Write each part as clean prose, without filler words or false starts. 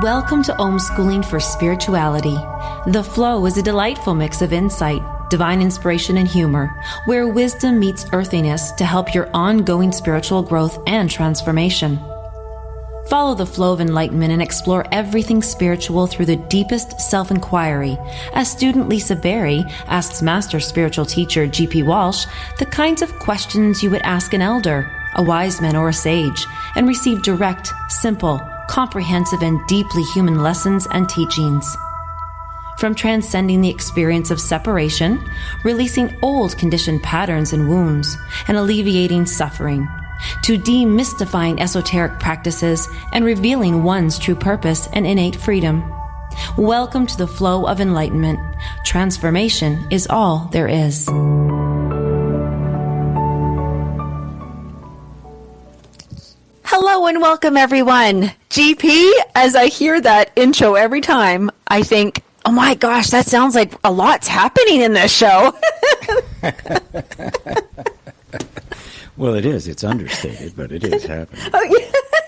Welcome to Homeschooling for Spirituality. The Flow is a delightful mix of insight, divine inspiration, and humor, where wisdom meets earthiness to help your ongoing spiritual growth and transformation. Follow the flow of enlightenment and explore everything spiritual through the deepest self-inquiry, as student Lisa Berry asks Master Spiritual Teacher G.P. Walsh the kinds of questions you would ask an elder, a wise man, or a sage, and receive direct, simple, comprehensive, and deeply human lessons and teachings. From transcending the experience of separation, releasing old conditioned patterns and wounds, and alleviating suffering, to demystifying esoteric practices and revealing one's true purpose and innate freedom. Welcome to the flow of enlightenment. Transformation is all there is. Hello and welcome, everyone. GP, as I hear that intro every time, I think, oh my gosh, that sounds like a lot's happening in this show. Well, it is. It's understated, but it is happening. Oh,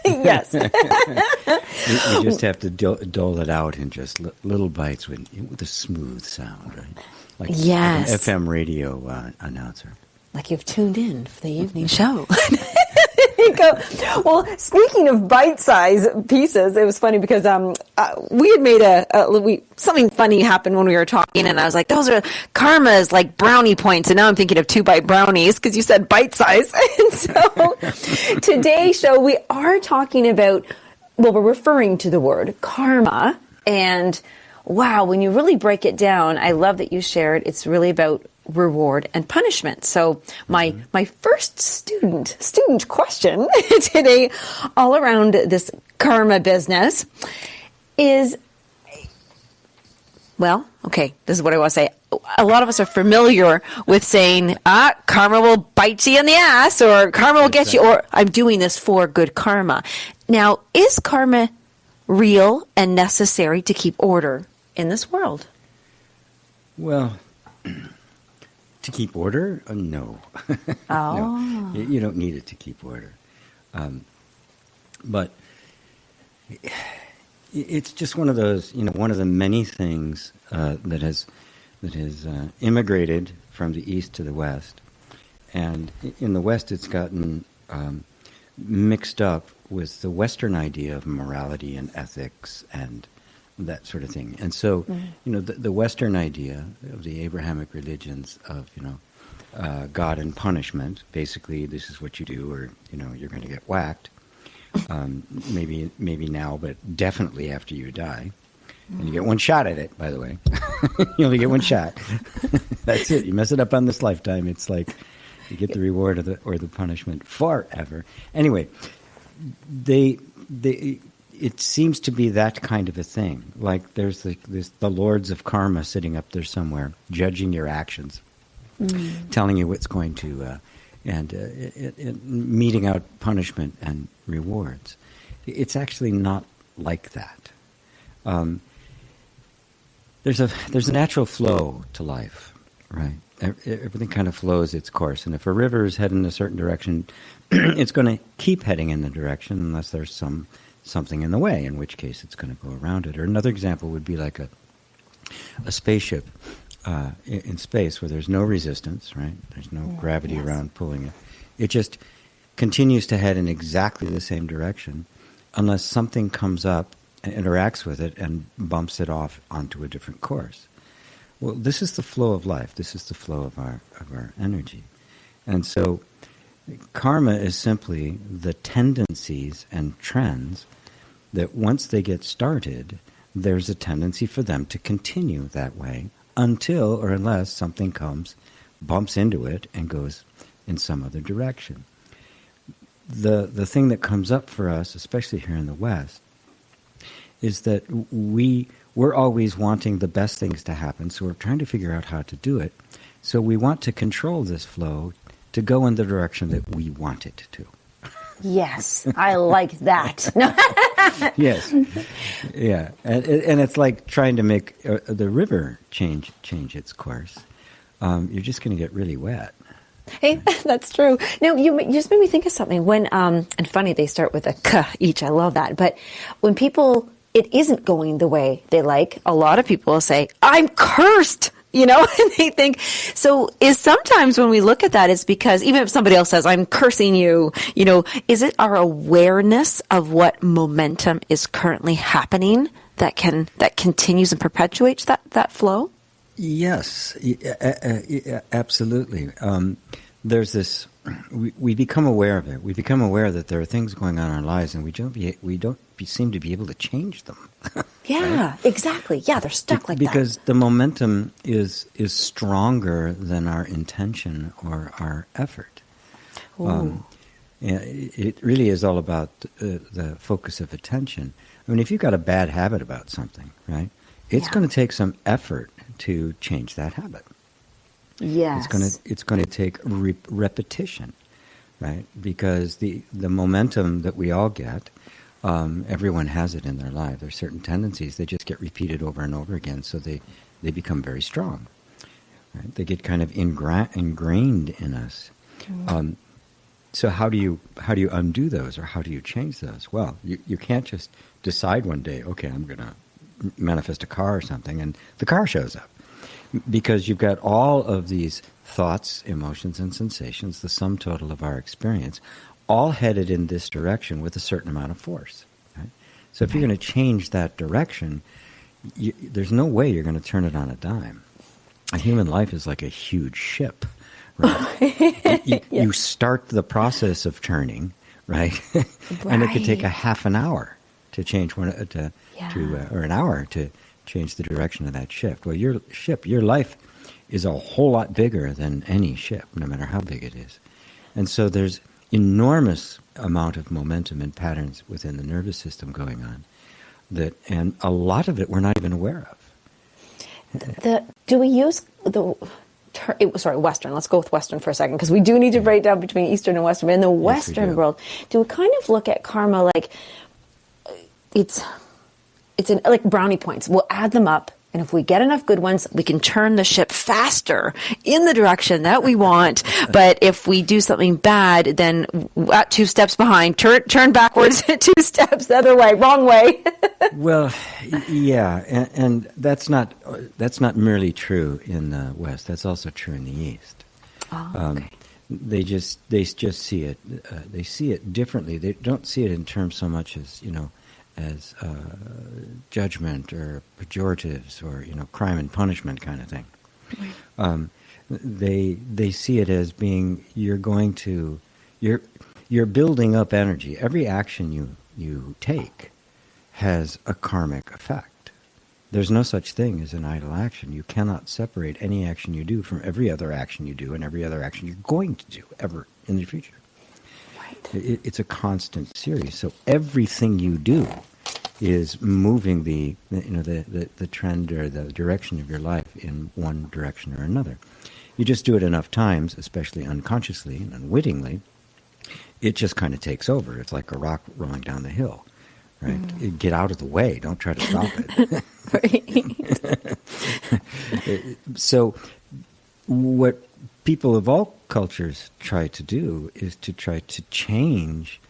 yeah. Yes. We just have to dole it out in just little bites with a smooth sound, right? Like, yes. Like an FM radio announcer. Like you've tuned in for the evening show. Go. Well, speaking of bite-sized pieces, it was funny because we had made something funny happened when we were talking, and I was like, those are karma's like brownie points, and now I'm thinking of 2-bite brownies because you said bite-size. And so today's show, we are talking about, well, we're referring to the word karma, and wow, when you really break it down, I love that you shared, it's really about reward and punishment. So my first student question today, all around this karma business, is, well, okay, this is what I want to say. A lot of us are familiar with saying, karma will bite you in the ass, or karma will get you, or I'm doing this for good karma. Now, is karma real and necessary to keep order in this world? Well, to keep order? No. Oh. No. You don't need it to keep order. But it's just one of those, one of the many things that has immigrated from the East to the West. And in the West, it's gotten mixed up with the Western idea of morality and ethics and that sort of thing. And so, the Western idea of the Abrahamic religions of, God and punishment, basically this is what you do, or, you're going to get whacked, maybe now, but definitely after you die. And you get one shot at it, by the way. You only get one shot. That's it. You mess it up on this lifetime, it's like you get the reward or the punishment forever. Anyway, it seems to be that kind of a thing. Like there's the lords of karma sitting up there somewhere, judging your actions, telling you what's going to, and meting out punishment and rewards. It's actually not like that. There's a natural flow to life, right? Everything kind of flows its course, and if a river is heading in a certain direction, it's going to keep heading in the direction unless there's something in the way, in which case it's going to go around it. Or another example would be like a spaceship in space where there's no resistance, right? There's no gravity around pulling it. It just continues to head in exactly the same direction unless something comes up and interacts with it and bumps it off onto a different course. Well, this is the flow of life. This is the flow of our energy. And so karma is simply the tendencies and trends that once they get started, there's a tendency for them to continue that way until or unless something comes, bumps into it, and goes in some other direction. The thing that comes up for us, especially here in the West, is that we're always wanting the best things to happen, so we're trying to figure out how to do it. So we want to control this flow to go in the direction that we want it to. Yes, I like that. Yes, yeah, and it's like trying to make the river change its course. You're just going to get really wet. Hey, that's true. Now, you just made me think of something. When and funny, they start with a k each. I love that. But when people it isn't going the way they like, a lot of people will say, I'm cursed, and they think, so is sometimes when we look at that, it's because even if somebody else says, I'm cursing you, is it our awareness of what momentum is currently happening that continues and perpetuates that flow? Yes, absolutely. There's this. We become aware of it. We become aware that there are things going on in our lives, and we don't seem to be able to change them. Yeah, right? Exactly. Yeah, they're stuck like that. Because the momentum is stronger than our intention or our effort. It really is all about the focus of attention. I mean, if you've got a bad habit about something, right? It's going to take some effort to change that habit. Yes. It's going to take repetition, right? Because the momentum that we all get, everyone has it in their life. There's certain tendencies, they just get repeated over and over again, so they become very strong. Right? They get kind of ingrained in us. So how do you undo those, or how do you change those? Well, you can't just decide one day, okay, I'm going to manifest a car or something, and the car shows up. Because you've got all of these thoughts, emotions, and sensations, the sum total of our experience, all headed in this direction with a certain amount of force. Right? So if you're going to change that direction, there's no way you're going to turn it on a dime. A human life is like a huge ship. Right? You start the process of turning, right? And it could take a half an hour to change one, or an hour to change the direction of that ship. Well, your life is a whole lot bigger than any ship, no matter how big it is. And so there's enormous amount of momentum and patterns within the nervous system going on, and a lot of it we're not even aware of. Do we use Western? Let's go with Western for a second, because we do need to break down between Eastern and Western. But in the Western world, do we kind of look at karma like it's like brownie points? We'll add them up, and if we get enough good ones, we can turn the ship faster in the direction that we want. But if we do something bad, then 2 steps behind, turn backwards 2 steps the other way, wrong way. Well, yeah, and that's not merely true in the West. That's also true in the East. Oh, okay. They just see it. They see it differently. They don't see it in terms so much as as judgment or pejoratives or crime and punishment kind of thing. They see it as being you're building up energy. Every action you take has a karmic effect. There's no such thing as an idle action. You cannot separate any action you do from every other action you do and every other action you're going to do ever in the future. It's a constant series. So everything you do is moving the trend or the direction of your life in one direction or another. You just do it enough times, especially unconsciously and unwittingly, it just kind of takes over. It's like a rock rolling down the hill, right? Get out of the way. Don't try to stop it. So what people of all cultures try to do is to try to change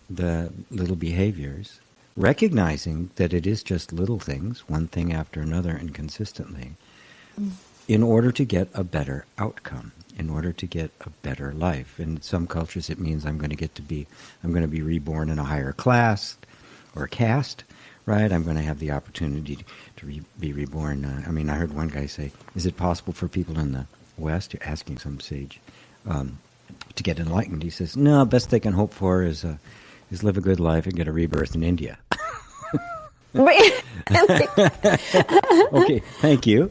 the little behaviors, recognizing that it is just little things, one thing after another and consistently, in order to get a better outcome, in order to get a better life. In some cultures it means I'm going to be reborn in a higher class or caste, right? I'm going to have the opportunity to be reborn. I heard one guy say, is it possible for people in the West, you're asking some sage, to get enlightened? He says, no, best they can hope for is live a good life and get a rebirth in India. Okay, thank you.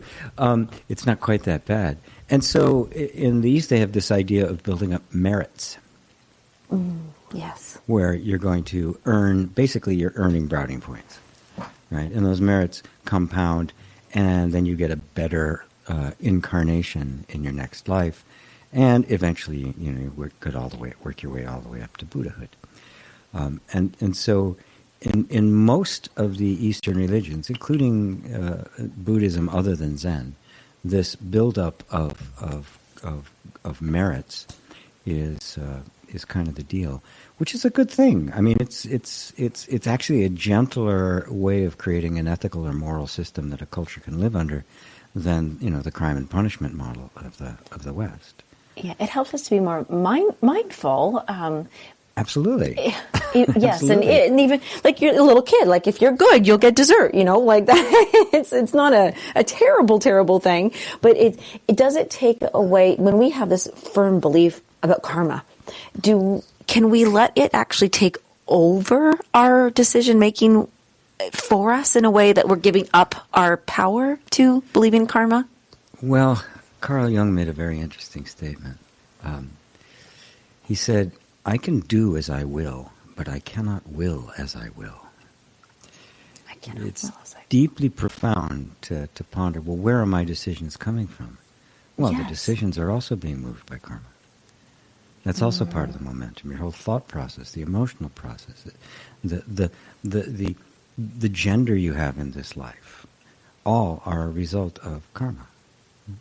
It's not quite that bad. And so in the East, they have this idea of building up merits. Yes. Where you're going to you're earning brownie points, right? And those merits compound, and then you get a better incarnation in your next life, and eventually, you work your way all the way up to Buddhahood. And so, in most of the Eastern religions, including Buddhism, other than Zen, this buildup of merits is is kind of the deal, which is a good thing. I mean, it's actually a gentler way of creating an ethical or moral system that a culture can live under than, the crime and punishment model of the West. Yeah, it helps us to be more mindful. Absolutely. Yes, Absolutely. And even like you're a little kid. Like if you're good, you'll get dessert. Like that. It's not a terrible thing, but does it take away when we have this firm belief about karma? Can we let it actually take over our decision making for us in a way that we're giving up our power to believe in karma? Well, Carl Jung made a very interesting statement. He said, "I can do as I will, but I cannot will as I will." I cannot It's will as I will. deeply profound to ponder, well, where are my decisions coming from? Well, Yes. the decisions are also being moved by karma. That's also part of the momentum, your whole thought process, the emotional process, the gender you have in this life, all are a result of karma.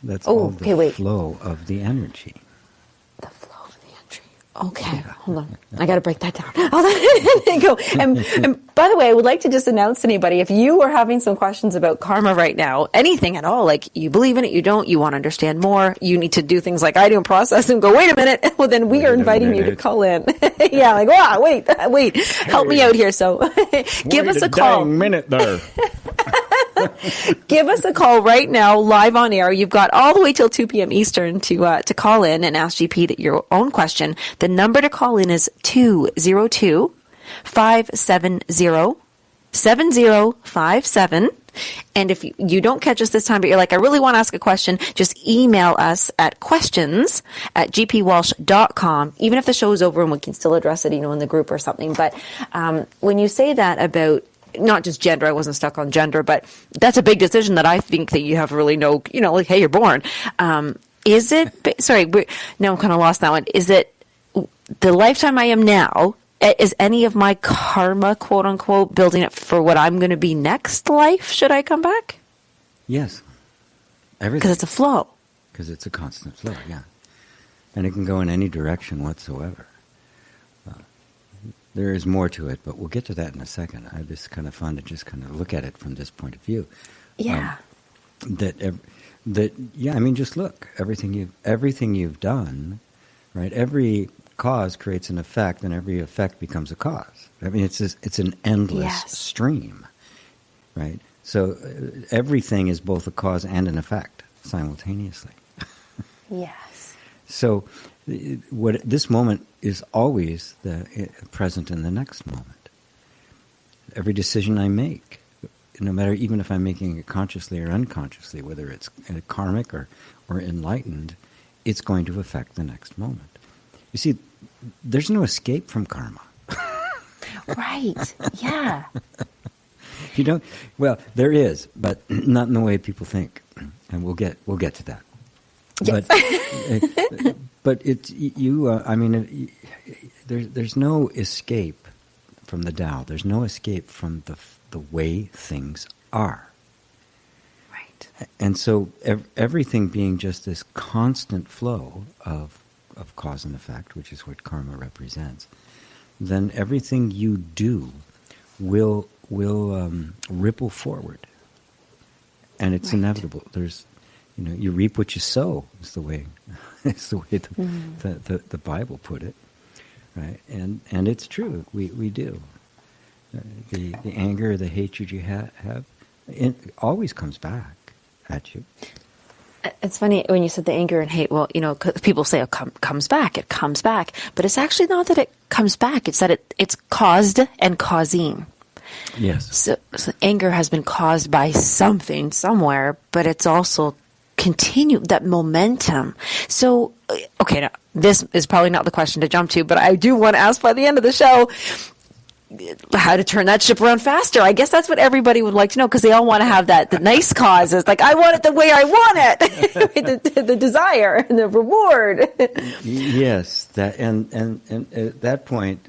That's all the flow of the energy. The flow of the entry. Okay, hold on. I got to break that down. Hold on. Go. And by the way, I would like to just announce to anybody, if you are having some questions about karma right now, anything at all, like you believe in it, you don't, you want to understand more, you need to do things like I do and process and go, wait a minute. Well, then we are inviting you to call in. Yeah, like, wow, wait, help me out here. So give us a call. Dang minute there. Give us a call right now, live on air. You've got all the way till 2 p.m. Eastern to call in and ask GP your own question. The number to call in is 202-570-7057. And if you don't catch us this time, but you're like, I really want to ask a question, just email us at questions@gpwalsh.com. Even if the show is over and we can still address it, in the group or something. But when you say that about not just gender, I wasn't stuck on gender, but that's a big decision that I think that you have really no, like, hey, you're born. Is it, sorry, now I'm kind of lost that one. Is it the lifetime I am now, is any of my karma, quote unquote, building up for what I'm going to be next life, should I come back? Yes. Everything. Because it's a flow. Because it's a constant flow, yeah. And it can go in any direction whatsoever. There is more to it, but we'll get to that in a second. It's kind of fun to just kind of look at it from this point of view. Yeah. Just look. Everything you've done, right? Every cause creates an effect, and every effect becomes a cause. I mean, it's an endless stream, right? So everything is both a cause and an effect simultaneously. Yes. So what this moment is always present in the next moment. Every decision I make, no matter even if I'm making it consciously or unconsciously, whether it's karmic or enlightened, it's going to affect the next moment. You see, there's no escape from karma. Right. Yeah. You don't. Well, there is, but not in the way people think, and we'll get to that. Yes. But there's no escape from the Tao. There's no escape from the way things are. Right. And so everything being just this constant flow of cause and effect, which is what karma represents, then everything you do will ripple forward, and it's inevitable. There's, you reap what you sow. Is the way the Bible put it, right? And it's true. We do. The anger, the hatred you have, it always comes back at you. It's funny when you said the anger and hate. Well, 'cause people say it comes back. It comes back, but it's actually not that it comes back. It's that it's caused and causing. Yes. So anger has been caused by something somewhere, but it's also continued that momentum. So, okay, now this is probably not the question to jump to, but I do want to ask by the end of the show how to turn that ship around faster. I guess that's what everybody would like to know, because they all want to have the nice causes. Like, I want it the way I want it. the desire and the reward. Yes, that and at that point,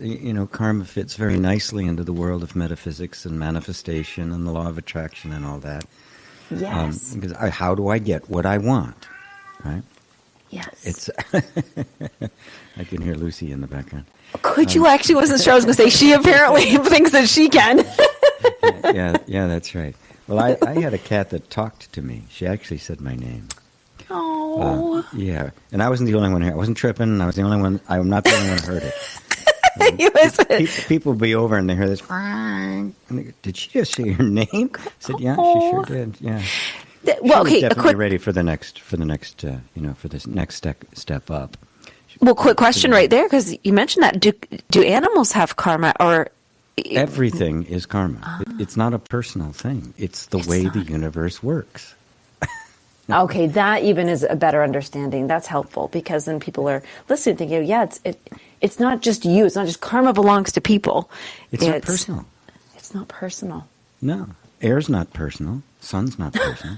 karma fits very nicely into the world of metaphysics and manifestation and the law of attraction and all that. Yes. Because how do I get what I want, right? Yes. It's. I can hear Lucy in the background. Could you actually? Wasn't sure. I was going to say she apparently thinks that she can. Yeah, that's right. Well, I had a cat that talked to me. She actually said my name. Oh. Yeah, and I wasn't the only one here. I wasn't tripping. I was the only one. I'm not the only one who heard it. People be over and they hear this. And they go, did she just say your name? I said, yeah, she sure did. Yeah. Well, okay. Definitely ready for the next, for this next step up. Well, quick question right there, because you mentioned that. Do animals have karma, or everything is karma? It's not a personal thing. It's the way the universe works. Okay, that even is a better understanding. That's helpful, because then people are listening, thinking, yeah, it's not just you. It's not just karma belongs to people. It's not personal. It's not personal. No, air's not personal. Sun's not personal.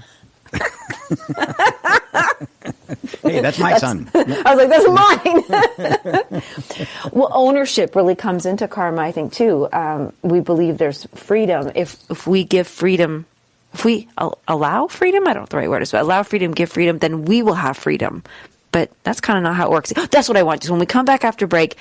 Hey, that's my son. I was like, that's mine. Well, ownership really comes into karma, I think, too. We believe there's freedom. If we give freedom, if we allow freedom, I don't know the right word is, but allow freedom, give freedom, then we will have freedom. But that's kind of not how it works. That's what I want. So when we come back after break,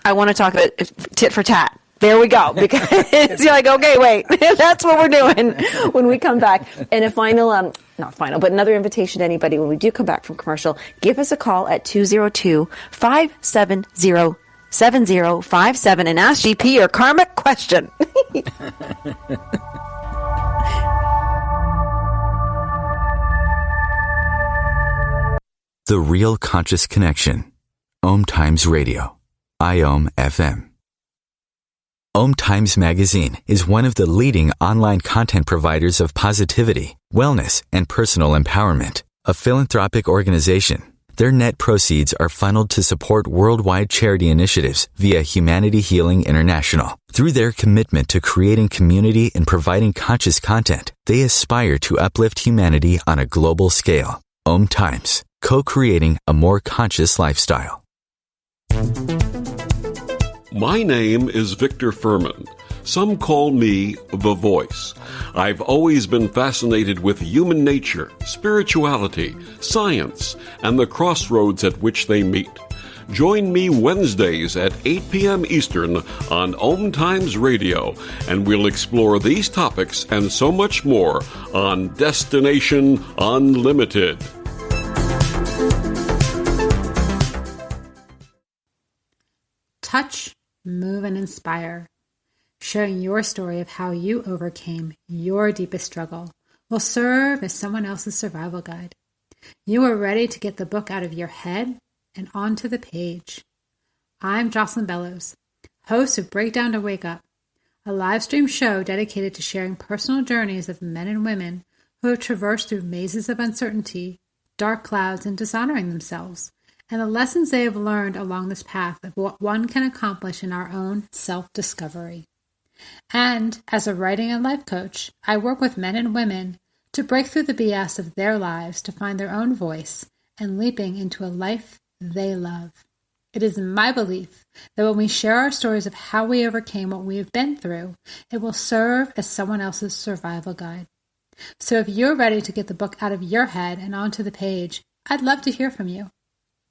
I want to talk about tit for tat. There we go. Because you're like, okay, wait, that's what we're doing when we come back. And a final, not final, but another invitation to anybody when we do come back from commercial, give us a call at 202-570-7057 and ask GP your karmic question. The Real Conscious Connection. OMTimes Radio. IOM FM. OMTimes Magazine is one of the leading online content providers of positivity, wellness, and personal empowerment. A philanthropic organization, their net proceeds are funneled to support worldwide charity initiatives via Humanity Healing International. Through their commitment to creating community and providing conscious content, they aspire to uplift humanity on a global scale. OMTimes, co-creating a more conscious lifestyle. My name is Victor Furman. Some call me the Voice. I've always been fascinated with human nature, spirituality, science, and the crossroads at which they meet. Join me Wednesdays at 8 p.m. Eastern on OMTimes Radio, and we'll explore these topics and so much more on Destination Unlimited. Touch, move, and inspire. Sharing your story of how you overcame your deepest struggle will serve as someone else's survival guide. You are ready to get the book out of your head and onto the page. I'm Jocelyn Bellows, host of Breakdown to Wake Up, a live stream show dedicated to sharing personal journeys of men and women who have traversed through mazes of uncertainty, dark clouds, and dishonoring themselves, and the lessons they have learned along this path of what one can accomplish in our own self-discovery. And as a writing and life coach, I work with men and women to break through the BS of their lives to find their own voice and leaping into a life they love. It is my belief that when we share our stories of how we overcame what we have been through, it will serve as someone else's survival guide. So if you're ready to get the book out of your head and onto the page, I'd love to hear from you.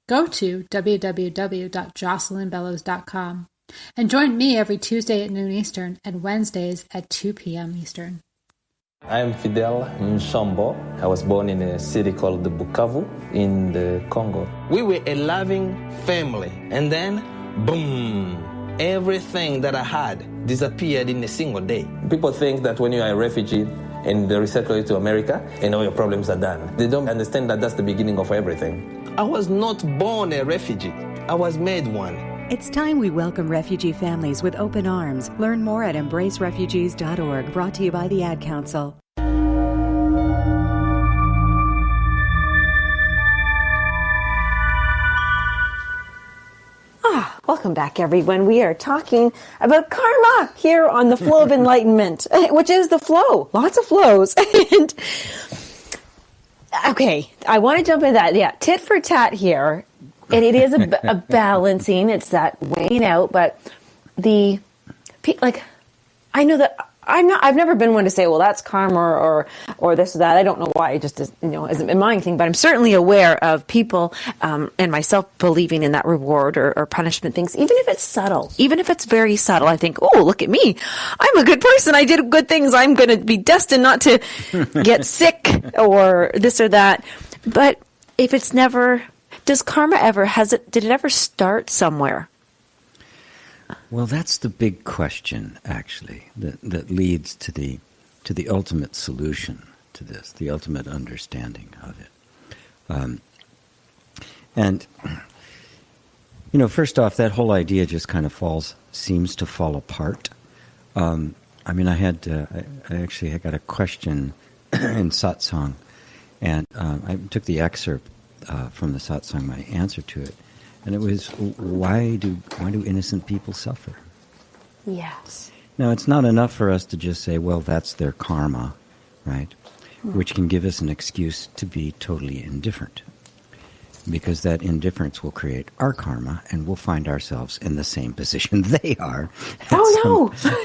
Go to www.jocelynbellows.com and join me every Tuesday at noon Eastern and Wednesdays at 2 p.m. Eastern. I'm Fidel Nshombo. I was born in a city called Bukavu in the Congo. We were a loving family, and then, boom, everything that I had disappeared in a single day. People think that when you are a refugee and they resettle you to America and all your problems are done. They don't understand that that's the beginning of everything. I was not born a refugee. I was made one. It's time we welcome refugee families with open arms. Learn more at embracerefugees.org, brought to you by the Ad Council. Welcome back, everyone. We are talking about karma here on the Flow of Enlightenment, which is the flow. Lots of flows. And okay, I want to jump into that. Yeah, tit for tat here. And it is a balancing. It's that weighing out. But I know that I've never been one to say, well, that's karma or this or that. I don't know why. It just isn't been my thing. But I'm certainly aware of people and myself believing in that reward or punishment things, even if it's subtle, even if it's very subtle. I think, oh, look at me. I'm a good person. I did good things. I'm going to be destined not to get sick or this or that. But if it's never, does karma ever, did it ever start somewhere? Well, that's the big question, actually, that leads to the ultimate solution to this, the ultimate understanding of it. And first off, that whole idea just kind of seems to fall apart. I got a question in satsang, and I took the excerpt from the satsang, my answer to it. And it was, why do innocent people suffer? Yes. Now, it's not enough for us to just say, well, that's their karma, right? Which can give us an excuse to be totally indifferent. Because that indifference will create our karma, and we'll find ourselves in the same position they are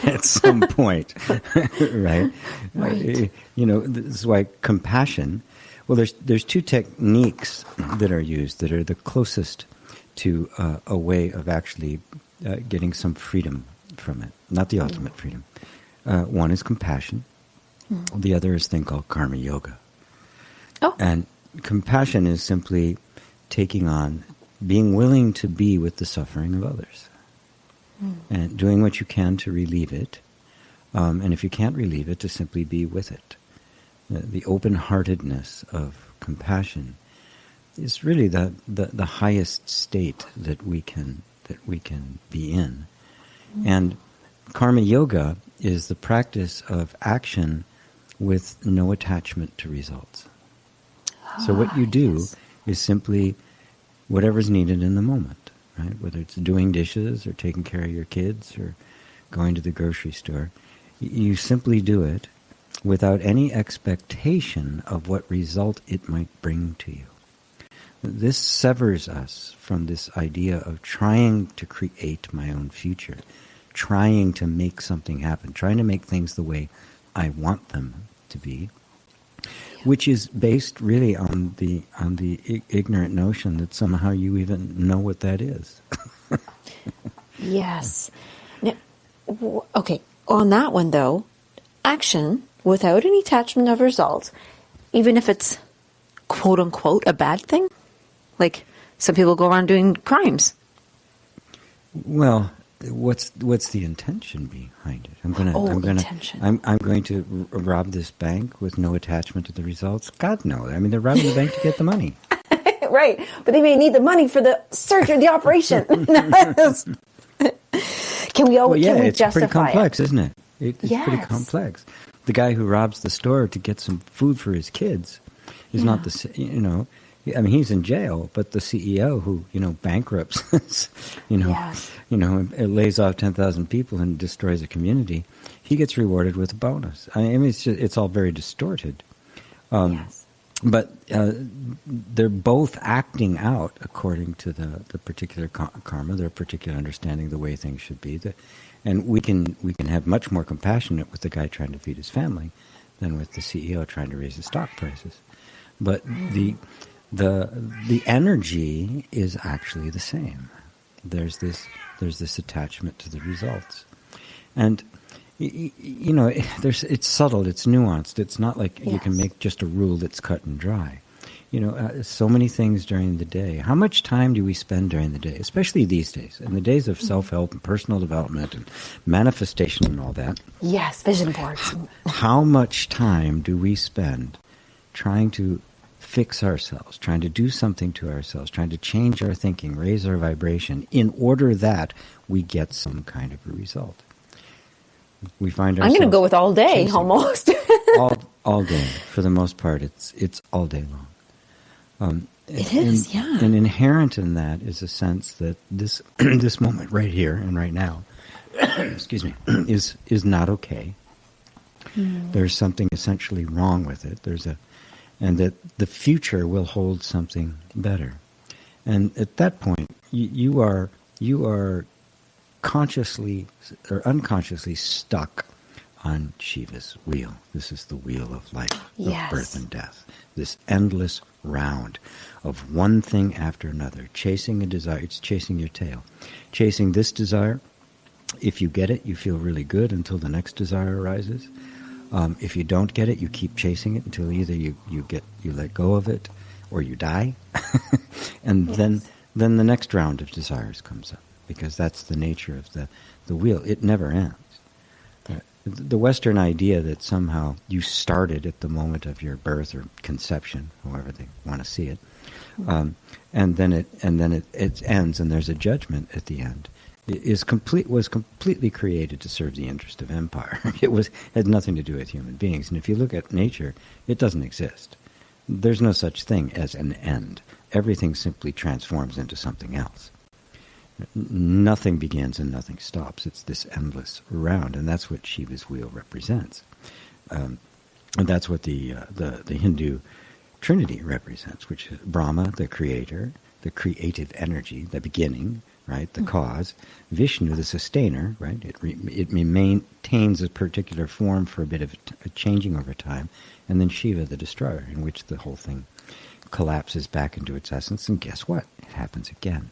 at some point, right? Right. This is why compassion, well, there's two techniques that are used that are the closest to a way of actually getting some freedom from it. Not the ultimate freedom. One is compassion. The other is a thing called karma yoga. Oh. And compassion is simply taking on, being willing to be with the suffering of others. And doing what you can to relieve it. And if you can't relieve it, to simply be with it. The open-heartedness of compassion is really the highest state that we can be in. And karma yoga is the practice of action with no attachment to results. So what you do is simply whatever's needed in the moment, right? Whether it's doing dishes or taking care of your kids or going to the grocery store, you simply do it without any expectation of what result it might bring to you. This severs us from this idea of trying to create my own future, trying to make something happen, trying to make things the way I want them to be, which is based really on the ignorant notion that somehow you even know what that is. Yes. Now, okay, on that one though, action without any attachment of results, even if it's quote unquote a bad thing, like some people go around doing crimes. Well, what's the intention behind it? Intention. I'm going to rob this bank with no attachment to the results. God no. I mean, they're robbing the bank to get the money. Right, but they may need the money for the surgery, the operation. Can we it's justify pretty complex, it? isn't it? It's pretty complex. The guy who robs the store to get some food for his kids is not the, I mean, he's in jail, but the CEO who, bankrupts, lays off 10,000 people and destroys a community, he gets rewarded with a bonus. I mean, it's all very distorted. But they're both acting out according to the particular karma, their particular understanding of the way things should be. And we can have much more compassion with the guy trying to feed his family than with the CEO trying to raise his stock prices. But the energy is actually the same. There's this attachment to the results, and it's subtle, it's nuanced. It's not like you can make just a rule that's cut and dry. So many things during the day. How much time do we spend during the day, especially these days, in the days of self-help and personal development and manifestation and all that? Yes, vision boards. How much time do we spend trying to fix ourselves, trying to do something to ourselves, trying to change our thinking, raise our vibration, in order that we get some kind of a result? We find ourselves. I'm going to go with all day, almost. all day, for the most part. It's all day long. It is, yeah. And inherent in that is a sense that this this moment right here and right now, excuse me, is not okay. There's something essentially wrong with it. And that the future will hold something better. And at that point, you are consciously or unconsciously stuck on Shiva's wheel. This is the wheel of life, Yes. of birth and death. This endless round of one thing after another, chasing a desire. It's chasing your tail. Chasing this desire. If you get it, you feel really good until the next desire arises. If you don't get it, you keep chasing it until either you let go of it or you die. And then the next round of desires comes up, because that's the nature of the wheel. It never ends. The Western idea that somehow you started at the moment of your birth or conception, however they want to see it, and then it ends, and there's a judgment at the end, was completely created to serve the interest of empire. It had nothing to do with human beings. And if you look at nature, it doesn't exist. There's no such thing as an end. Everything simply transforms into something else. Nothing begins and nothing stops. It's this endless round, and that's what Shiva's wheel represents. And that's what the Hindu Trinity represents, which is Brahma, the creator, the creative energy, the beginning, right, the cause; Vishnu, the sustainer, right, it maintains a particular form for a bit of a changing over time; and then Shiva, the destroyer, in which the whole thing collapses back into its essence, and guess what? It happens again.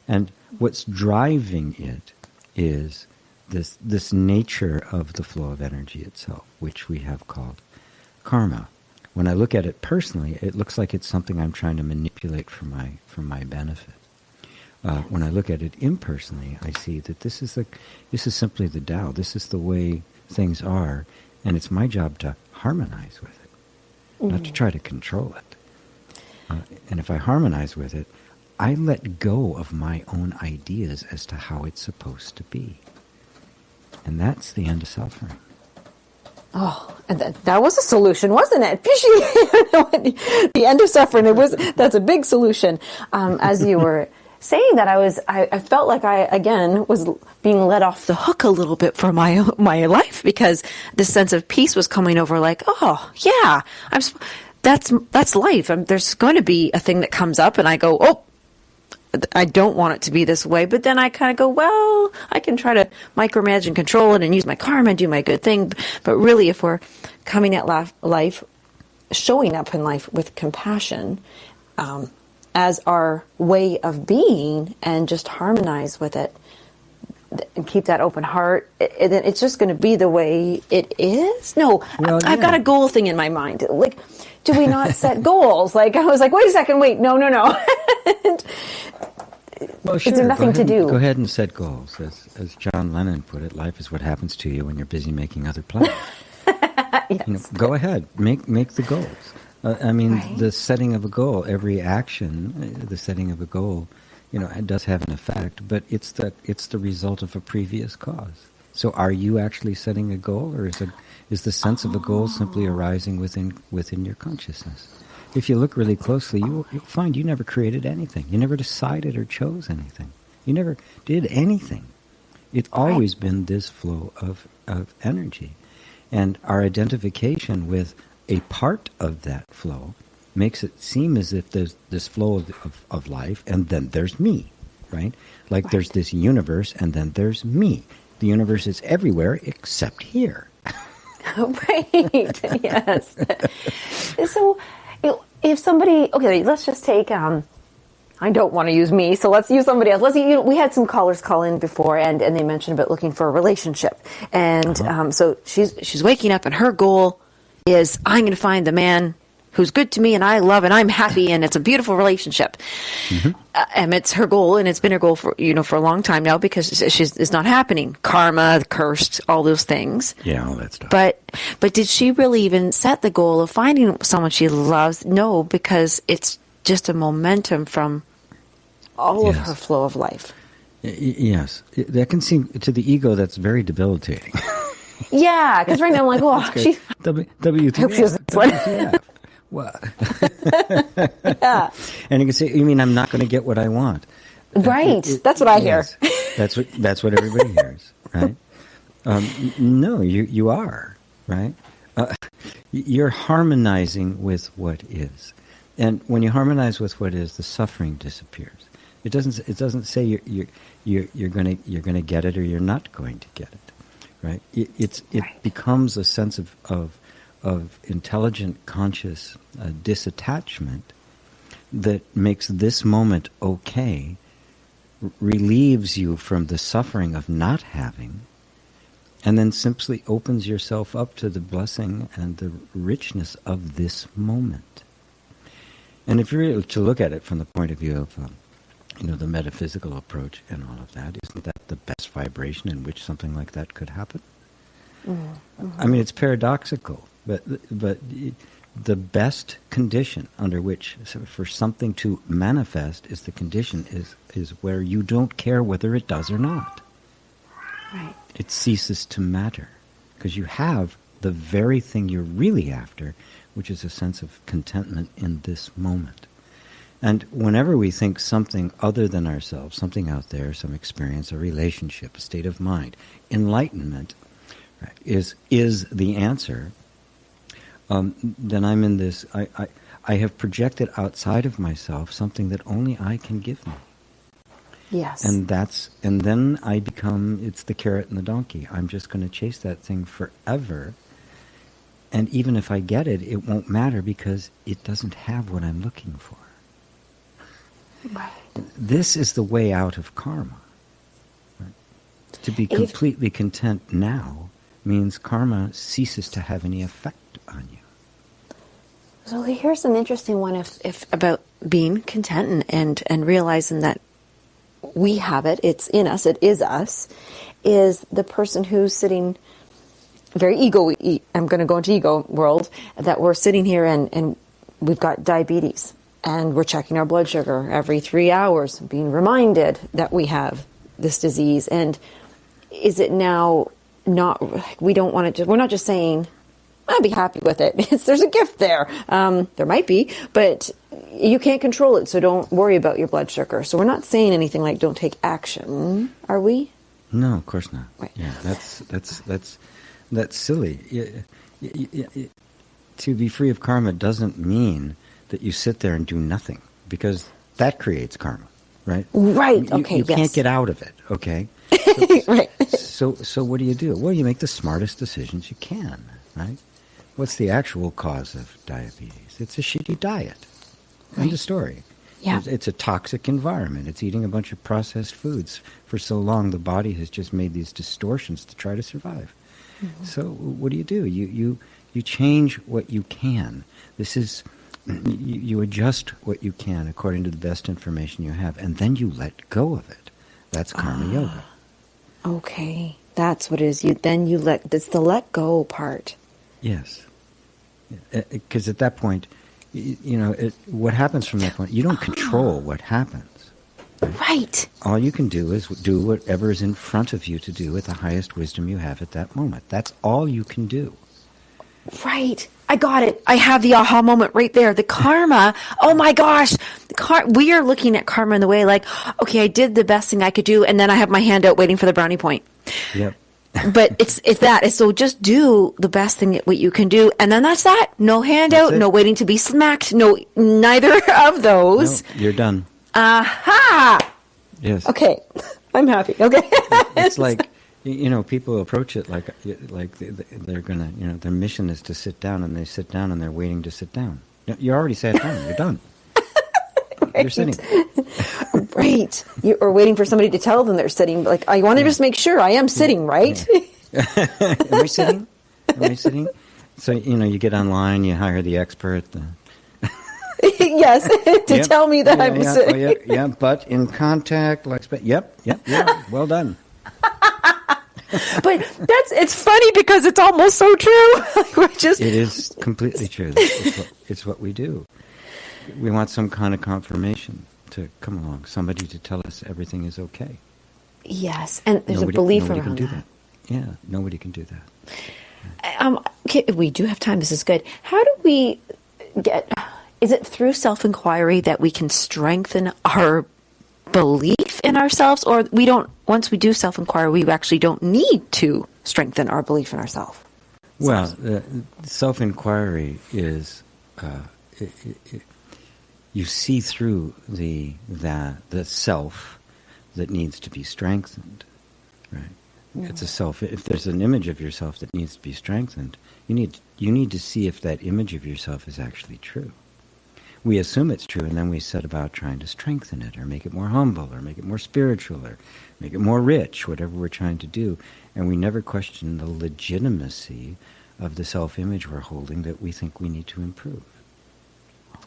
And what's driving it is this nature of the flow of energy itself, which we have called karma. When I look at it personally, it looks like it's something I'm trying to manipulate for my benefit. When I look at it impersonally, I see that this is simply the Tao. This is the way things are, and it's my job to harmonize with it, not to try to control it. And if I harmonize with it, I let go of my own ideas as to how it's supposed to be. And that's the end of suffering. Oh, and that was a solution, wasn't it? The end of suffering. That's a big solution. As you were saying that, I felt like I again was being let off the hook a little bit for my life, because this sense of peace was coming over. Like, oh yeah, that's life. There's going to be a thing that comes up, and I go, oh, I don't want it to be this way. But then I kind of go, well, I can try to micromanage and control it and use my karma and do my good thing. But really, if we're coming at life, showing up in life with compassion as our way of being, and just harmonize with it and keep that open heart, it's just going to be the way it is. No, well, I've got a goal thing in my mind. Like, do we not set goals? Like, I was like, wait a second, wait, no. Well, sure. Is there nothing to do? Go ahead and set goals. As John Lennon put it, life is what happens to you when you're busy making other plans. Yes. Go ahead, make the goals. Right. The setting of a goal, every action, the setting of a goal, it does have an effect, but it's the result of a previous cause. So, are you actually setting a goal, or is the sense of a goal simply arising within your consciousness? If you look really closely, you'll find you never created anything. You never decided or chose anything. You never did anything. It's always been this flow of energy. And our identification with a part of that flow makes it seem as if there's this flow of life, and then there's me, right? Like there's this universe, and then there's me. The universe is everywhere except here. Right, yes. So, if somebody, okay, let's just take, I don't want to use me, so let's use somebody else. We had some callers call in before, and they mentioned about looking for a relationship. And so she's waking up, and her goal is, I'm going to find the man who's good to me, and I love, and I'm happy, and it's a beautiful relationship. Mm-hmm. And it's her goal, and it's been her goal for a long time now, because it's not happening. Karma, cursed, all those things. Yeah, all that stuff. But did she really even set the goal of finding someone she loves? No, because it's just a momentum from all of her flow of life. Yes. That can seem, to the ego, that's very debilitating. Yeah, because right now I'm like, oh, she... WTF. I hope she doesn't this one. Well, yeah. And you can say, you mean I'm not going to get what I want? Right. That's what I hear. That's what everybody hears, right? No, you are, right? You're harmonizing with what is, and when you harmonize with what is, the suffering disappears. It doesn't say you're gonna get it or you're not going to get it. right? It becomes a sense of intelligent, conscious disattachment that makes this moment okay, relieves you from the suffering of not having, and then simply opens yourself up to the blessing and the richness of this moment. And if you're to look at it from the point of view of the metaphysical approach and all of that, isn't that the best vibration in which something like that could happen? Mm-hmm. I mean, it's paradoxical, but the best condition under which for something to manifest is the condition is where you don't care whether it does or not. Right. It ceases to matter because you have the very thing you're really after, which is a sense of contentment in this moment. And whenever we think something other than ourselves, something out there, some experience, a relationship, a state of mind, enlightenment, right, is the answer, then I'm in this, I have projected outside of myself something that only I can give me. Yes. And then I become, it's the carrot and the donkey. I'm just going to chase that thing forever. And even if I get it, it won't matter because it doesn't have what I'm looking for. Right. This is the way out of karma. Right? To be completely content now means karma ceases to have any effect on you. So here's an interesting one if about being content and realizing that we have it, it's in us, it is us, is the person who's sitting very I'm going to go into ego world, that we're sitting here and we've got diabetes and we're checking our blood sugar every 3 hours, being reminded that we have this disease. And is it now not, we don't want it to, we're not just saying, I'll be happy with it. There's a gift there. There might be, but you can't control it, so don't worry about your blood sugar. So we're not saying anything like don't take action, are we? No, of course not. Right. Yeah, that's silly. To be free of karma doesn't mean that you sit there and do nothing, because that creates karma, right? Right. Okay. You yes. can't get out of it. Okay. Right. So what do? Well, you make the smartest decisions you can, right? What's the actual cause of diabetes? It's a shitty diet. End of story. Yeah. It's a toxic environment. It's eating a bunch of processed foods. For so long, the body has just made these distortions to try to survive. Mm-hmm. So what do? You change what you can. This is, you adjust what you can according to the best information you have, and then you let go of it. That's karma yoga. Okay. That's what it is. It's the let go part. Yes. Because at that point, what happens from that point, you don't control what happens. Right. All you can do is do whatever is in front of you to do with the highest wisdom you have at that moment. That's all you can do. Right. I got it. I have the aha moment right there. The karma. Oh my gosh. We are looking at karma in the way like, okay, I did the best thing I could do, and then I have my hand out waiting for the brownie point. Yep. But it's that. So just do the best thing what you can do, and then that's that. No handout, no waiting to be smacked, no neither of those. No, you're done. Aha! Yes. Okay. I'm happy. Okay. It's like, people approach it like they're gonna, their mission is to sit down, and they sit down and they're waiting to sit down. You already sat down. You're done. Right. You're sitting. Right. You're waiting for somebody to tell them they're sitting. Like, I want to just make sure I am sitting, right? Yeah. Am I sitting? Am I sitting? So, you get online, you hire the expert. Yes, to tell me that I'm sitting. Oh, yeah, but in contact, yep, well done. But it's funny because it's almost so true. It is completely true. It's what we do. We want some kind of confirmation to come along, somebody to tell us everything is okay. Yes, and there's a belief around can do that. Yeah, nobody can do that. Okay, we do have time. This is good. How do we is it through self-inquiry that we can strengthen our belief in ourselves, or once we do self-inquiry, we actually don't need to strengthen our belief in ourselves? Well, self-inquiry is, you see through the self that needs to be strengthened, right? It's a self. If there's an image of yourself that needs to be strengthened, you need to see if that image of yourself is actually true. We assume it's true, and then we set about trying to strengthen it, or make it more humble, or make it more spiritual, or make it more rich, whatever we're trying to do. And we never question the legitimacy of the self-image we're holding that we think we need to improve.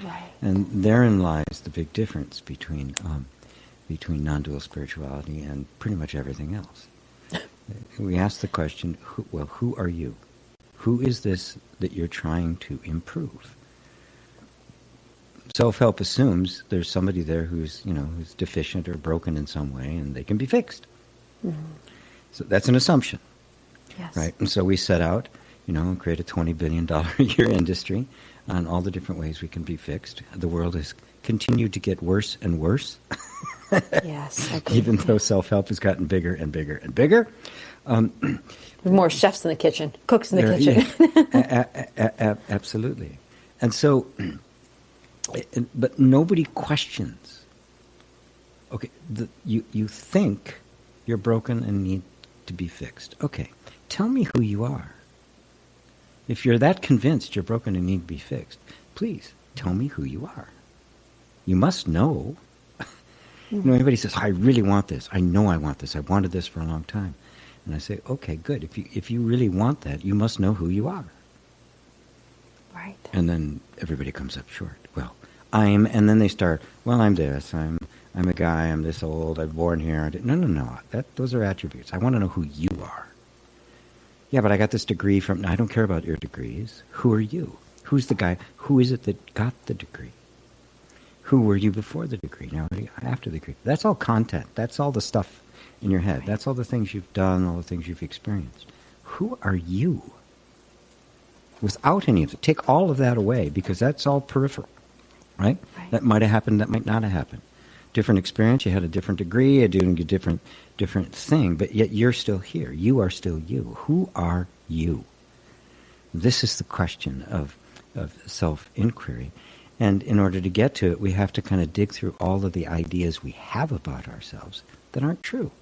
Right. And therein lies the big difference between non-dual spirituality and pretty much everything else. We ask the question, who are you? Who is this that you're trying to improve? Self-help assumes there's somebody there who's deficient or broken in some way, and they can be fixed. Mm-hmm. So that's an assumption. Yes. Right? And so we set out, and create a $20 billion a year industry on all the different ways we can be fixed. The world has continued to get worse and worse. Yes. Even though self-help has gotten bigger and bigger and bigger. With more chefs in the kitchen, cooks in the kitchen. Absolutely. And so, but nobody questions. Okay, you think you're broken and need to be fixed. Okay, tell me who you are. If you're that convinced you're broken and need to be fixed, please tell me who you are. You must know. Everybody says, I really want this. I know I want this. I wanted this for a long time. And I say, okay, good. If you really want that, you must know who you are. Right. And then everybody comes up short. Well, and then they start, well, I'm this. I'm a guy. I'm this old. I'm born here. No. Those are attributes. I want to know who you are. Yeah, but I got this degree from... I don't care about your degrees. Who are you? Who's the guy? Who is it that got the degree? Who were you before the degree? Now, after the degree? That's all content. That's all the stuff in your head. That's all the things you've done, all the things you've experienced. Who are you? Without any of it. Take all of that away, because that's all peripheral, right? That might have happened, that might not have happened. Different experience, you had a different degree, you're doing a different thing, but yet you're still here. You are still you. Who are you? This is the question of self-inquiry. And in order to get to it, we have to kind of dig through all of the ideas we have about ourselves that aren't true.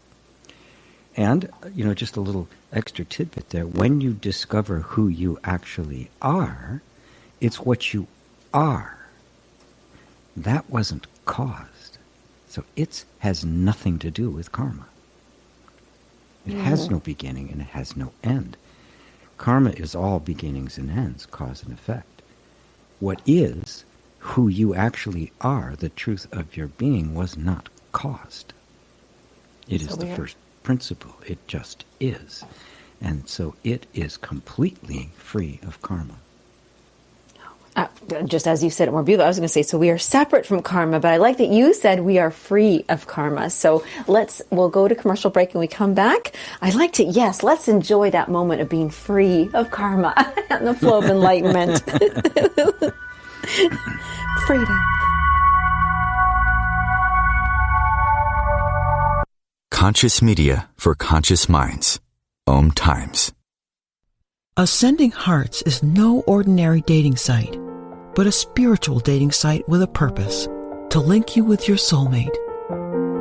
And, just a little extra tidbit there. When you discover who you actually are, it's what you are. That wasn't caused. So it has nothing to do with karma. It has no beginning and it has no end. Karma is all beginnings and ends, cause and effect. What is who you actually are, the truth of your being, was not caused. It is the first principle. It just is. And so it is completely free of karma. Just as you said it more beautiful, I was going to say, so we are separate from karma, but I like that you said we are free of karma. So we'll go to commercial break and we come back. Let's enjoy that moment of being free of karma and the flow of enlightenment. Freedom. Conscious media for conscious minds. OMTimes. Ascending Hearts is no ordinary dating site, but a spiritual dating site with a purpose, to link you with your soulmate.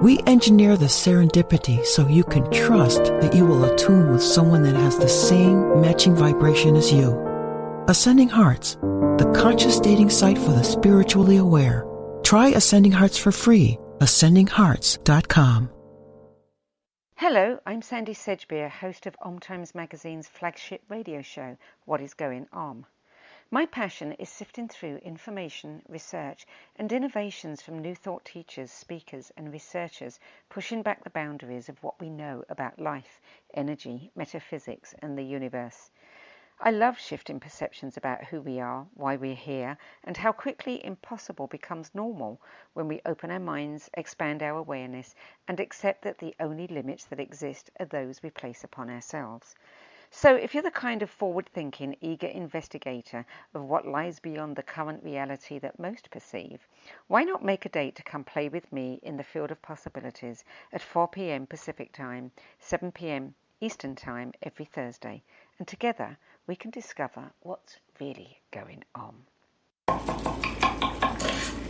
We engineer the serendipity so you can trust that you will attune with someone that has the same matching vibration as you. Ascending Hearts, the conscious dating site for the spiritually aware. Try Ascending Hearts for free. AscendingHearts.com. Hello, I'm Sandy Sedgbeer, host of OMTimes magazine's flagship radio show, What is Going On? My passion is sifting through information, research, and innovations from New Thought teachers, speakers, and researchers pushing back the boundaries of what we know about life, energy, metaphysics, and the universe. I love shifting perceptions about who we are, why we're here, and how quickly impossible becomes normal when we open our minds, expand our awareness, and accept that the only limits that exist are those we place upon ourselves. So if you're the kind of forward-thinking, eager investigator of what lies beyond the current reality that most perceive, why not make a date to come play with me in the field of possibilities at 4 p.m. Pacific Time, 7 p.m. Eastern Time every Thursday, and together we can discover what's really going on.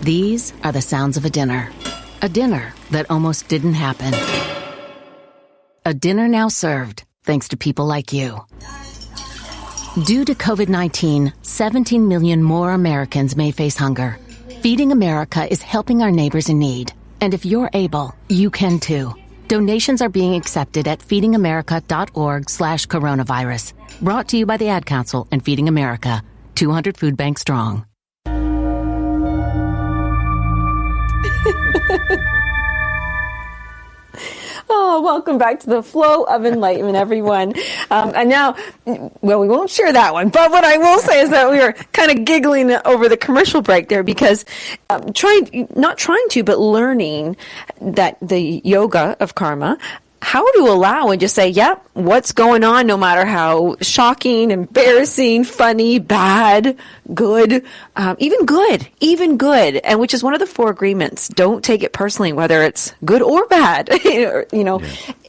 These are the sounds of a dinner that almost didn't happen. A dinner now served thanks to people like you. Due to COVID-19, 17 million more Americans may face hunger. Feeding America is helping our neighbors in need. And if you're able, you can too. Donations are being accepted at feedingamerica.org/coronavirus. Brought to you by the Ad Council and Feeding America, 200 food banks strong. Oh, welcome back to the flow of enlightenment, everyone. And now, well, we won't share that one, but what I will say is that we were kind of giggling over the commercial break there because not trying to, but learning that the yoga of karma, how to allow and just say, yep, what's going on, no matter how shocking, embarrassing, funny, bad, good, even good, and which is one of the 4 agreements. Don't take it personally, whether it's good or bad, you know,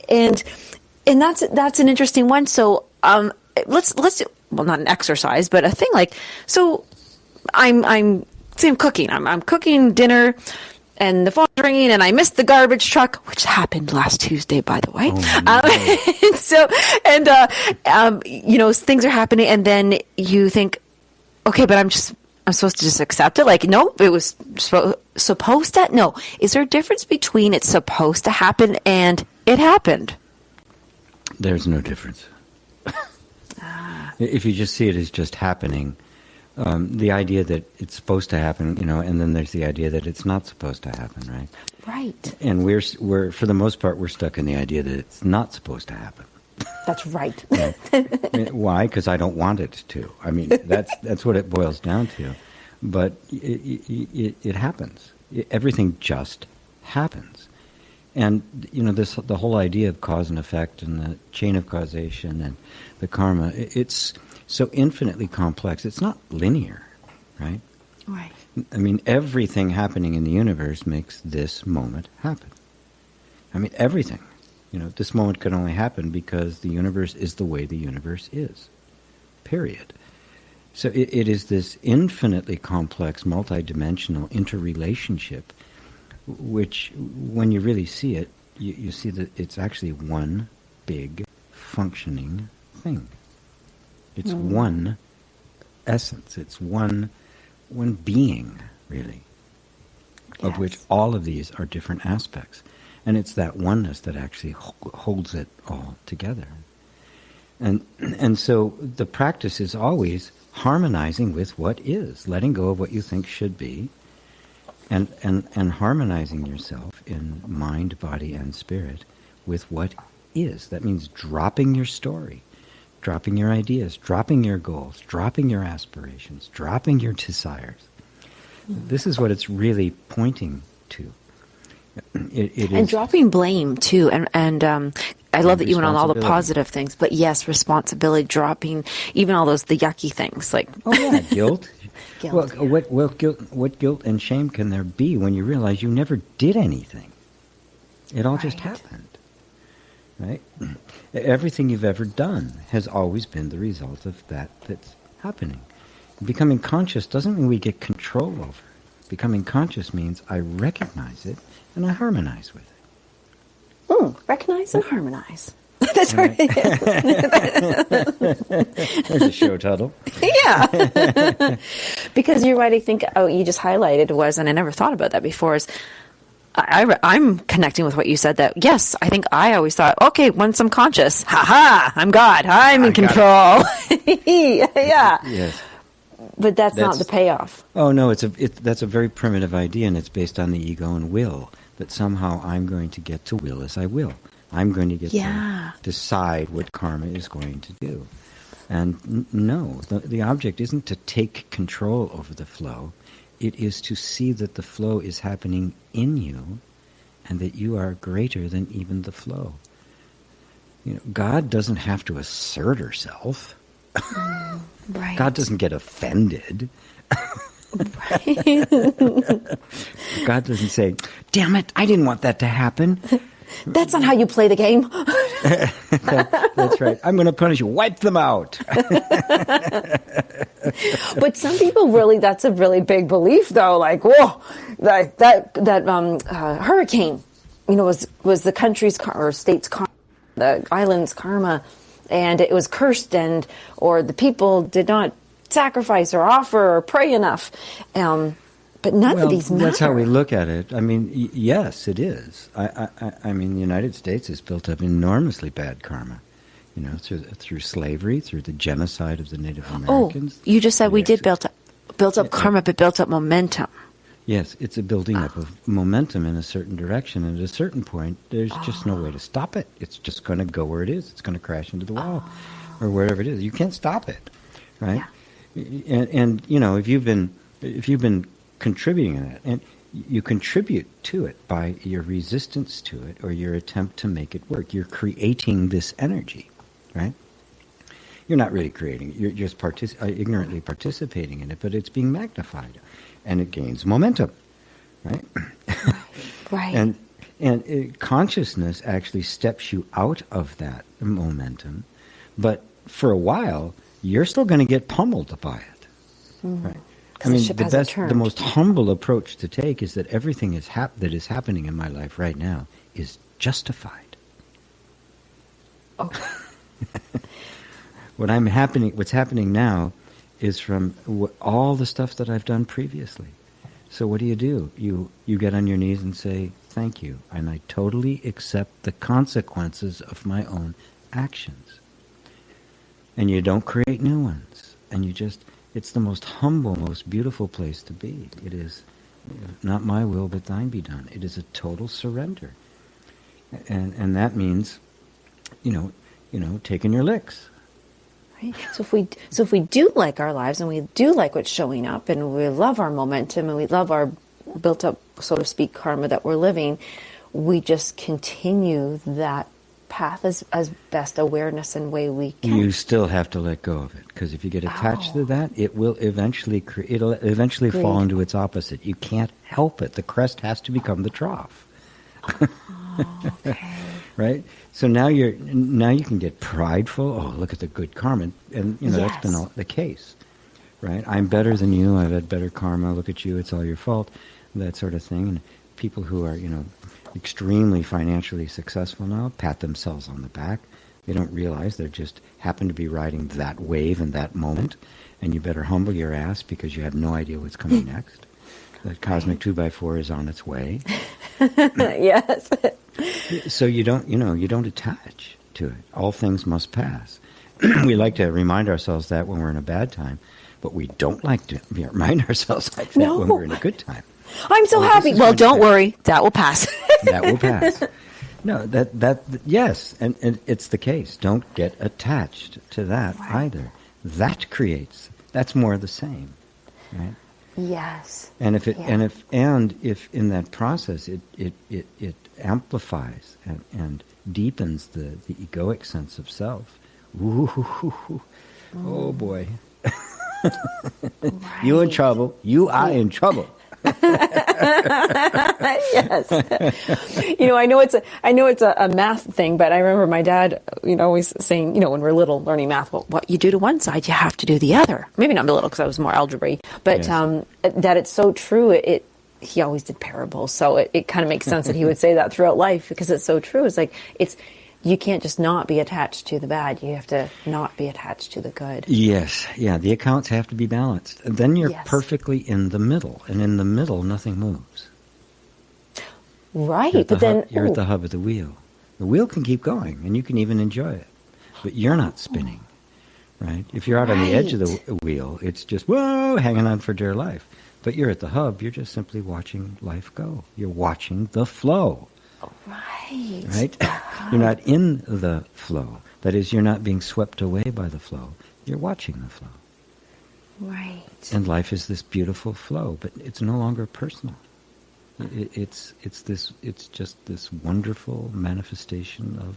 and that's an interesting one. So, let's do, well, not an exercise, but a thing like, so I'm cooking, I'm cooking dinner, and the phone's ringing, and I missed the garbage truck, which happened last Tuesday, by the way. You know, things are happening, and then you think, okay, but I'm supposed to just accept it? Like, no, it was supposed to? No. Is there a difference between it's supposed to happen and it happened? There's no difference. If you just see it as just happening, the idea that it's supposed to happen, you know, and then there's the idea that it's not supposed to happen, right? Right. And we're for the most part, we're stuck in the idea that it's not supposed to happen. That's right. Why? Because I don't want it to. I mean, that's what it boils down to. But it happens. Everything just happens. And, you know, the whole idea of cause and effect and the chain of causation and the karma, it's so infinitely complex. It's not linear, right? Right. I mean, everything happening in the universe makes this moment happen. I mean, everything. You know, this moment could only happen because the universe is the way the universe is. Period. So it is this infinitely complex, multidimensional interrelationship, which, when you really see it, you see that it's actually one big functioning thing. It's one essence. It's one being, really, of which all of these are different aspects. And it's that oneness that actually holds it all together. And so the practice is always harmonizing with what is, letting go of what you think should be, and harmonizing yourself in mind, body, and spirit with what is. That means dropping your story, dropping your ideas, dropping your goals, dropping your aspirations, dropping your desires. This is what it's really pointing to. It is, and dropping blame too, and I love that you went on all the positive things, but yes, responsibility, dropping even all the yucky things like guilt. Guilt. What guilt and shame can there be when you realize you never did anything? It all just happened, right? Everything you've ever done has always been the result of that's happening. Becoming conscious doesn't mean we get control over it. Becoming conscious means I recognize it and I harmonize with it. Recognize and harmonize. That's right. There's a show title. Yeah. Because you're right, I think, you just highlighted was, and I never thought about that before, is I'm connecting with what you said that, yes, I think I always thought, okay, once I'm conscious, I'm God, I'm in control. Yeah. Yes. But that's not the payoff. Oh, no, that's a very primitive idea, and it's based on the ego and will, that somehow I'm going to get to will as I will. I'm going to get to decide what karma is going to do. And no, the object isn't to take control over the flow. It is to see that the flow is happening in you and that you are greater than even the flow. You know, God doesn't have to assert herself. Right. God doesn't get offended. Right. God doesn't say, damn it, I didn't want that to happen. That's not how you play the game. That's right. I'm going to punish you. Wipe them out. But some people really, that's a really big belief, though. Like, whoa, that hurricane, you know, was the country's or state's karma, the island's karma. and it was cursed, or the people did not sacrifice or offer or pray enough. But none of these matter. That's how we look at it. I mean, yes, it is. I mean, the United States has built up enormously bad karma. You know, through slavery, through the genocide of the Native Americans. Oh, you just said we did build up karma, but built up momentum. Yes, it's a building up of momentum in a certain direction, and at a certain point, there's just no way to stop it. It's just going to go where it is. It's going to crash into the wall, or wherever it is. You can't stop it, right? Yeah. And you know, if you've been contributing in it, and you contribute to it by your resistance to it or your attempt to make it work, you're creating this energy, right? You're not really creating it. You're just ignorantly participating in it, but it's being magnified, and it gains momentum, right? Right. And consciousness actually steps you out of that momentum, but for a while, you're still going to get pummeled by it, right? I mean, the most humble approach to take is that everything that is happening in my life right now is justified. Oh. What's happening now is from all the stuff that I've done previously. So what do? You get on your knees and say, thank you, and I totally accept the consequences of my own actions. And you don't create new ones. And it's the most humble, most beautiful place to be. It is not my will, but thine be done. It is a total surrender. And that means, you know, taking your licks. Right? So if we do like our lives, and we do like what's showing up, and we love our momentum, and we love our built up, so to speak, karma that we're living, we just continue that path as best awareness and way we can. You still have to let go of it, because if you get attached to that, it will eventually fall into its opposite. You can't help it. The crest has to become the trough. Okay. Right? So now you can get prideful. Oh, look at the good karma, and that's been the case, right? I'm better than you. I've had better karma. Look at you. It's all your fault. That sort of thing. And people who are extremely financially successful now pat themselves on the back. They don't realize they just happen to be riding that wave in that moment, and you better humble your ass because you have no idea what's coming next. That cosmic 2x4 is on its way. Yes. So you don't attach to it. All things must pass. We like to remind ourselves that when we're in a bad time, but we don't like to remind ourselves like that when we're in a good time. I'm so happy. Well, don't worry. That will pass. That will pass. No, yes, and it's the case. Don't get attached to that either. That's more of the same, right? Yes. And if in that process it amplifies and deepens the egoic sense of self, oh boy, you're in trouble. You are in trouble. Yes. I know it's a math thing, but I remember my dad, always saying, when we're little learning math, well, what you do to one side, you have to do the other. Maybe not little because I was more algebra, but that it's so true. He always did parables, so it kind of makes sense that he would say that throughout life because it's so true. It's like you can't just not be attached to the bad. You have to not be attached to the good. Yes. Yeah. The accounts have to be balanced. And then you're perfectly in the middle. And in the middle, nothing moves. Right. You're at the hub of the wheel. The wheel can keep going, and you can even enjoy it. But you're not spinning, right? If you're out on the edge of the wheel, it's just, whoa, hanging on for dear life. But you're at the hub. You're just simply watching life go. You're watching the flow. Right? You're not in the flow. That is, you're not being swept away by the flow. You're watching the flow. Right. And life is this beautiful flow, but it's no longer personal. It's just this wonderful manifestation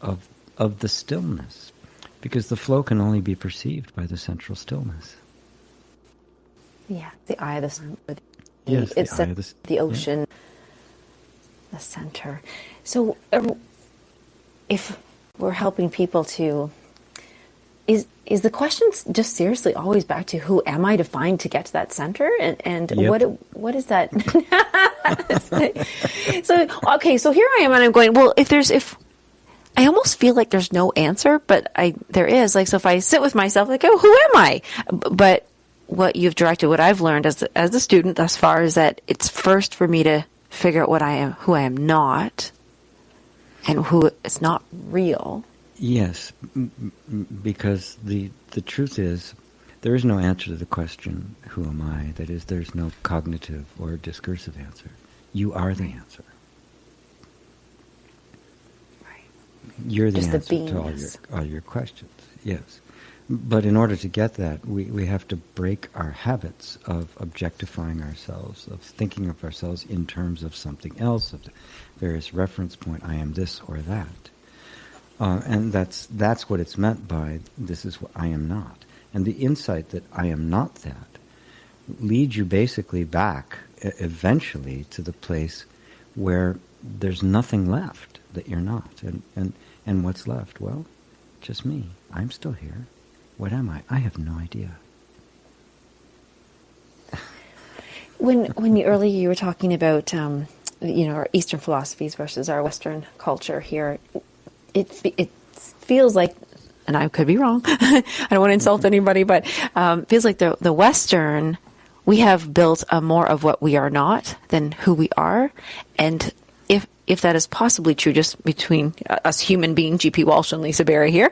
of the stillness, because the flow can only be perceived by the central stillness. Yeah, the eye of the sun. Yes, the ocean. Yeah. The center. So if we're helping people to, is the question just seriously always back to who am I to find to get to that center? And what is that? So here I am, and I'm going, well, if I almost feel like there's no answer, but there is. Like, so if I sit with myself, like, oh, who am I? But what you've directed, what I've learned as a student thus far, is that it's first for me to figure out what I am, who I am not, and who is not real. Yes, because the truth is, there is no answer to the question, who am I? That is, there's no cognitive or discursive answer. You are the answer. You're the answer to all your questions, yes. But in order to get that, we have to break our habits of objectifying ourselves, of thinking of ourselves in terms of something else, of the various reference point, I am this or that. And that's what it's meant by, this is what I am not. And the insight that I am not that leads you basically back, eventually, to the place where there's nothing left that you're not. And what's left? Well, just me. I'm still here. What am I? I have no idea. When earlier you were talking about our Eastern philosophies versus our Western culture here, it feels like, and I could be wrong, I don't want to insult anybody, but feels like the Western, we have built a more of what we are not than who we are. And if that is possibly true, just between us human beings, G.P. Walsh and Lisa Berry here,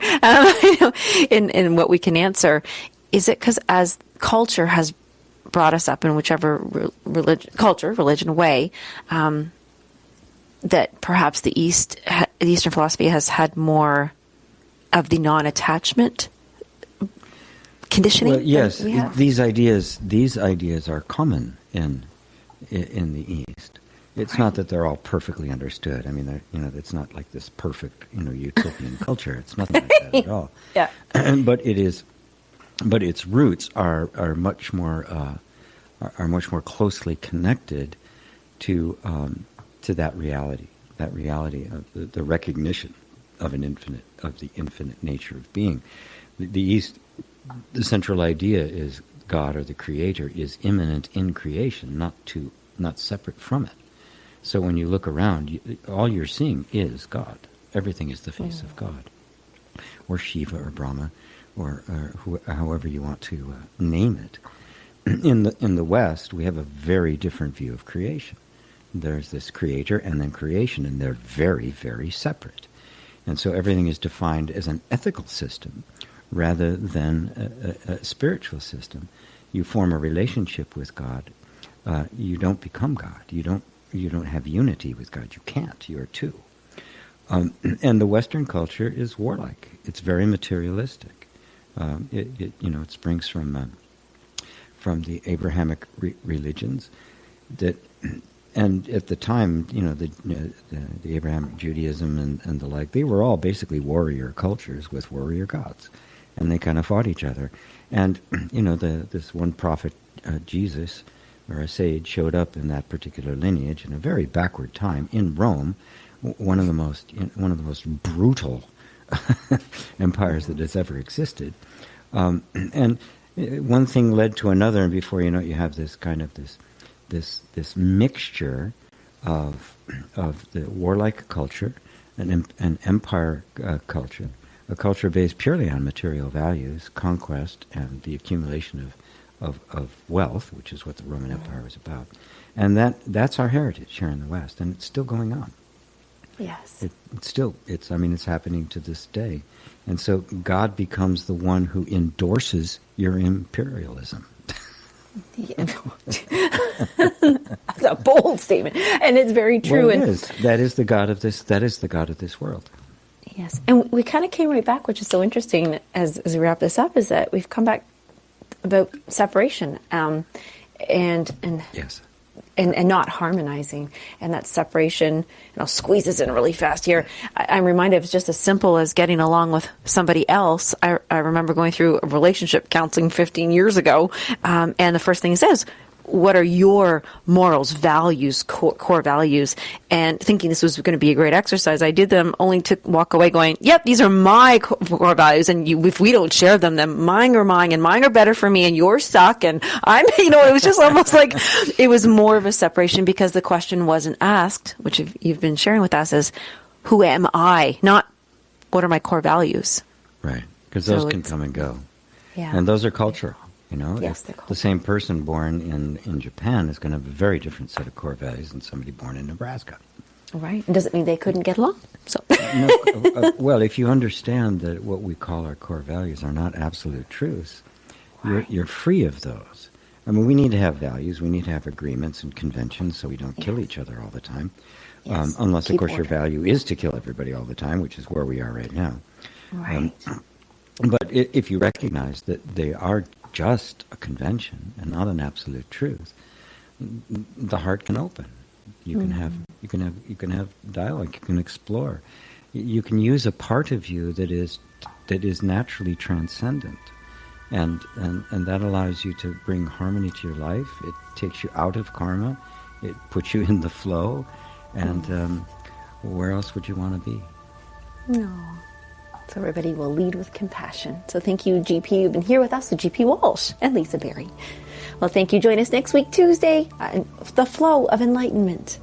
in what we can answer, is it because as culture has brought us up in whichever religion way, that perhaps the Eastern philosophy has had more of the non-attachment conditioning? Well, yes, these ideas are common in the East. It's not that they're all perfectly understood. I mean, it's not like this perfect, utopian culture. It's nothing like that at all. Yeah. But its roots are much more closely connected to that reality of the recognition of the infinite nature of being. The East, the central idea is God, or the Creator, is immanent in creation, not separate from it. So when you look around, all you're seeing is God. Everything is the face of God, or Shiva, or Brahma, or however you want to name it. In the West, we have a very different view of creation. There's this Creator and then creation, and they're very, very separate. And so everything is defined as an ethical system rather than a spiritual system. You form a relationship with God. You don't become God. You don't have unity with God. You can't. You are two. And the Western culture is warlike. It's very materialistic. It springs from the Abrahamic religions and at the time, the Abrahamic Judaism and the like, they were all basically warrior cultures with warrior gods, and they kind of fought each other. And this one prophet, Jesus, or a sage, showed up in that particular lineage in a very backward time in Rome, one of the most brutal empires that has ever existed. And one thing led to another, and before you know it, you have this kind of this mixture of the warlike culture, an empire culture, a culture based purely on material values, conquest, and the accumulation of wealth, which is what the Roman Empire was about. And that's our heritage here in the West, and it's still going on. Yes. It's happening to this day. And so God becomes the one who endorses your imperialism. That's a bold statement, and it's very true. Well, it is. That is the God of this. That is the God of this world. Yes, and we kind of came right back, which is so interesting as we wrap this up, is that we've come back about separation, and yes. And not harmonizing, and that separation, and I'll squeeze this in really fast here. I'm reminded of just as simple as getting along with somebody else. I remember going through a relationship counseling 15 years ago, and the first thing it says, what are your morals, values, core values? And thinking this was going to be a great exercise, I did them only to walk away going, yep, these are my core values, and if we don't share them, then mine are mine, and mine are better for me, and yours suck, and I'm, it was just almost like it was more of a separation because the question wasn't asked, which you've been sharing with us, is who am I? Not what are my core values? Right, because So those can it's- come and go. Yeah. And those are cultural, you know. Yes, If they're the same person born in Japan is going to have a very different set of core values than somebody born in Nebraska. Right. Doesn't mean they couldn't get along. So. No, well, if you understand that what we call our core values are not absolute truths, you're free of those. I mean, we need to have values. We need to have agreements and conventions so we don't kill each other all the time. Yes. Unless, Keep of course, your order. value is to kill everybody all the time, which is where we are right now. Right. But if you recognize that they are just a convention and not an absolute truth, the heart can open. You can have dialogue. You can explore. You can use a part of you that is naturally transcendent, and that allows you to bring harmony to your life. It takes you out of karma. It puts you in the flow, and where else would you want to be? No. So everybody will lead with compassion. So thank you, GP. You've been here with us, the GP Walsh and Lisa Berry. Well, thank you. Join us next week, Tuesday, the flow of enlightenment.